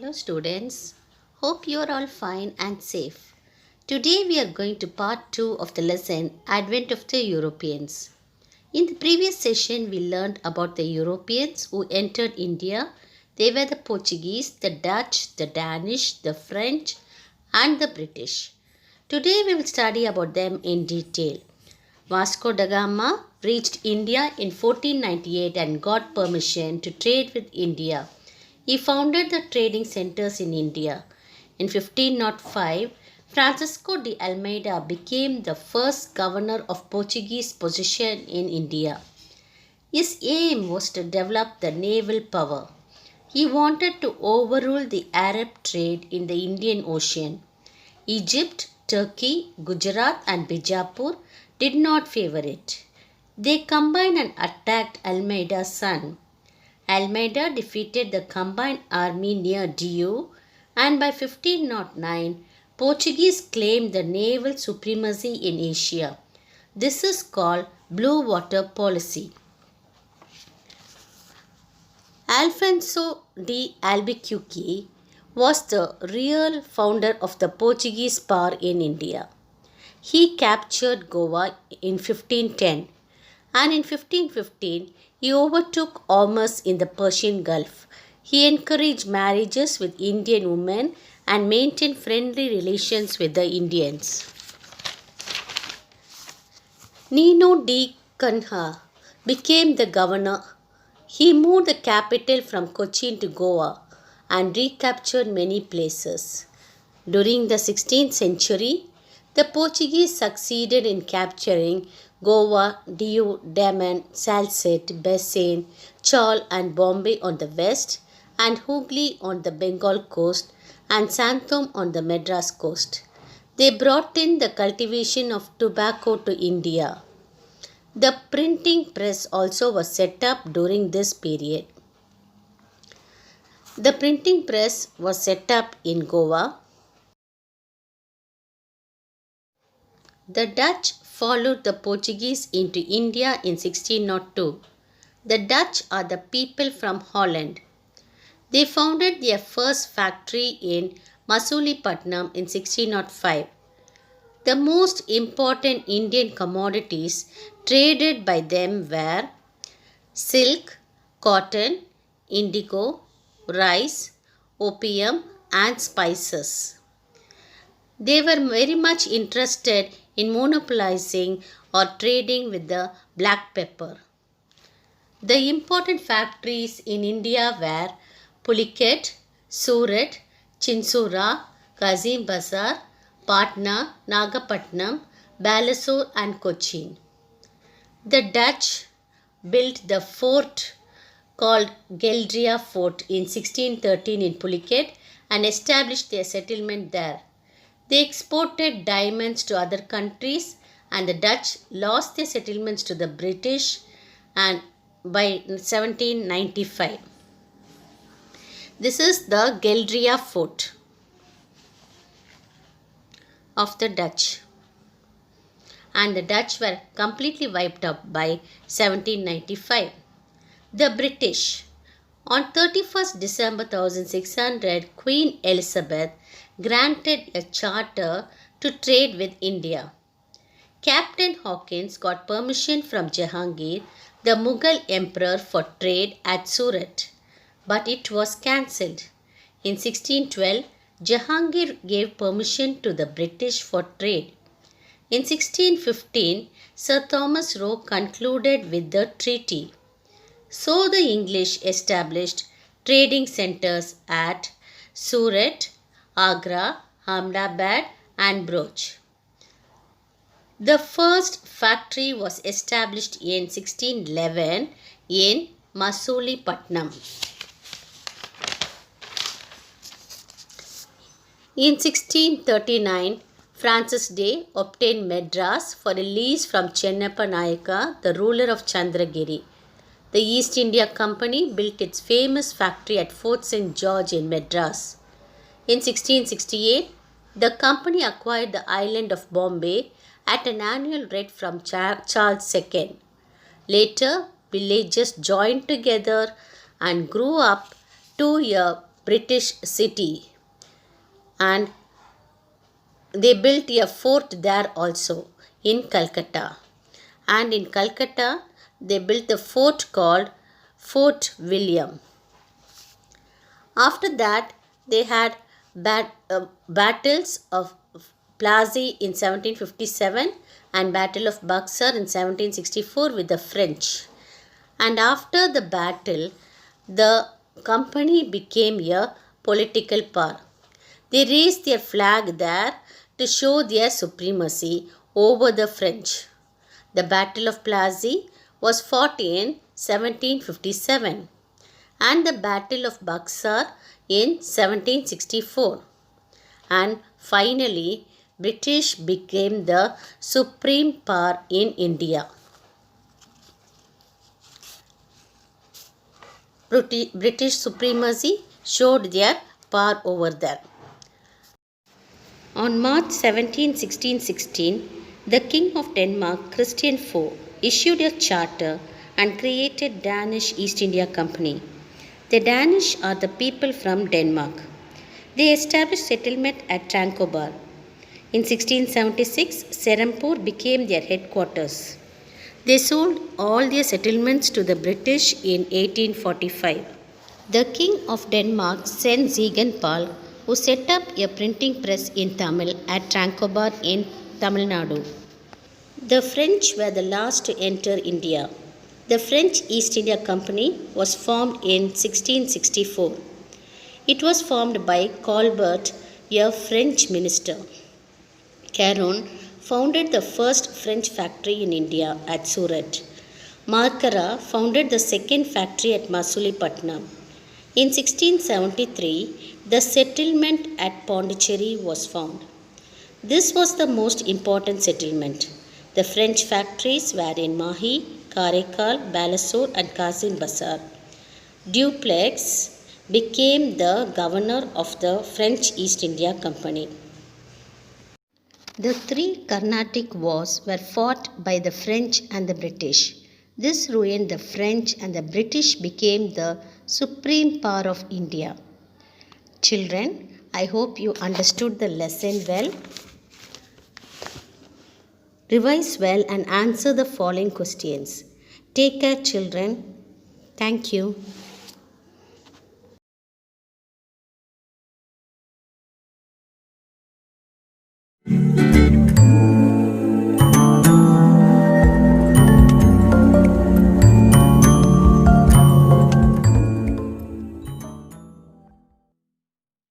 Hello students, hope you are all fine and safe. Today we are going to part 2 of the lesson Advent of the Europeans. In the previous session we learned about the Europeans who entered India. They were the Portuguese, the Dutch, the Danish, the French and the British. Today we will study about them in detail. Vasco da Gama reached India in 1498 and got permission to trade with India. He founded the trading centers in India. In 1505, Francisco de Almeida became the first governor of Portuguese possession in India. His aim was to develop the naval power. He wanted to overrule the Arab trade in the Indian Ocean. Egypt, Turkey, Gujarat and Bijapur did not favor it. They combined and attacked Almeida's son. Almeida defeated the combined army near Diu, and by 1509, Portuguese claimed the naval supremacy in Asia. This is called Blue Water Policy. Alfonso de Albuquerque was the real founder of the Portuguese power in India. He captured Goa in 1510 and in 1515 he overtook Ormuz in the Persian Gulf. He encouraged marriages with Indian women and maintained friendly relations with the Indians. Nino de Cunha became the governor. He moved the capital from Cochin to Goa and recaptured many places. During the 16th century, the Portuguese succeeded in capturing Goa, Diu, Daman, Salsette, Bassein, Chaul and Bombay on the west and Hooghly on the Bengal coast and Santhom on the Madras coast. They brought in the cultivation of tobacco to India. The printing press also was set up during this period. The printing press was set up in Goa. The Dutch followed the Portuguese into India in 1602. The Dutch are the people from Holland. They founded their first factory in Masulipatam in 1605. The most important Indian commodities traded by them were silk, cotton, indigo, rice, opium and spices. They were very much interested in monopolizing or trading with the black pepper. The important factories in India were Pulicat, Surat, Chinsura, Kazim Bazar, Patna, Nagapatnam, Balasore and Cochin. The Dutch built the fort called Geldria Fort in 1613 in Pulicat and established their settlement there. They exported diamonds to other countries and the Dutch lost their settlements to the British and by 1795. This is the Geldria Fort of the Dutch. And the Dutch were completely wiped out by 1795. The British. On 31st December 1600, Queen Elizabeth granted a charter to trade with India. Captain Hawkins got permission from Jahangir, the Mughal emperor, for trade at Surat, but it was cancelled. In 1612, Jahangir gave permission to the British for trade. In 1615, Sir Thomas Roe concluded with the treaty. So the English established trading centers at Surat, Agra, Ahmedabad and Bhuj. The first factory was established in 1611 in Masulipatam. In 1639, Francis Day obtained Madras for a lease from Chennappa Nayaka, the ruler of Chandragiri. The East India Company built its famous factory at Fort St. George in Madras. In 1668, the company acquired the island of Bombay at an annual rate from Charles II. Later, villages joined together and grew up to a British city, and they built a fort there also in Calcutta. And in Calcutta, they built a fort called Fort William. After that, they had battles of Plassey in 1757 and Battle of Buxar in 1764 with the French. And after the battle, the company became a political power. They raised their flag there to show their supremacy over the French. The Battle of Plassey was fought in 1757 and the Battle of Buxar in 1764. And finally, British became the supreme power in India. British supremacy showed their power over there. On March 17, 1616, the King of Denmark, Christian IV, issued a charter and created Danish East India Company. The Danish are the people from Denmark. They established settlement at Tranquebar. In 1676, Serampore became their headquarters. They sold all their settlements to the British in 1845. The King of Denmark sent Ziegenbalg, who set up a printing press in Tamil at Tranquebar in Tamil Nadu. The French were the last to enter India. The French East India Company was formed in 1664. It was formed by Colbert, a French minister. Caron founded the first French factory in India at Surat. Markara founded the second factory at Masulipatnam. In 1673, the settlement at Pondicherry was found. This was the most important settlement. The French factories were in Mahi, Karaikal, Balasore and Kazim Bazar. Dupleix became the governor of the French East India Company. The three Carnatic wars were fought by the French and the British. This ruined the French and the British became the supreme power of India. Children, I hope you understood the lesson well. Revise well and answer the following questions. Take care, children. Thank you.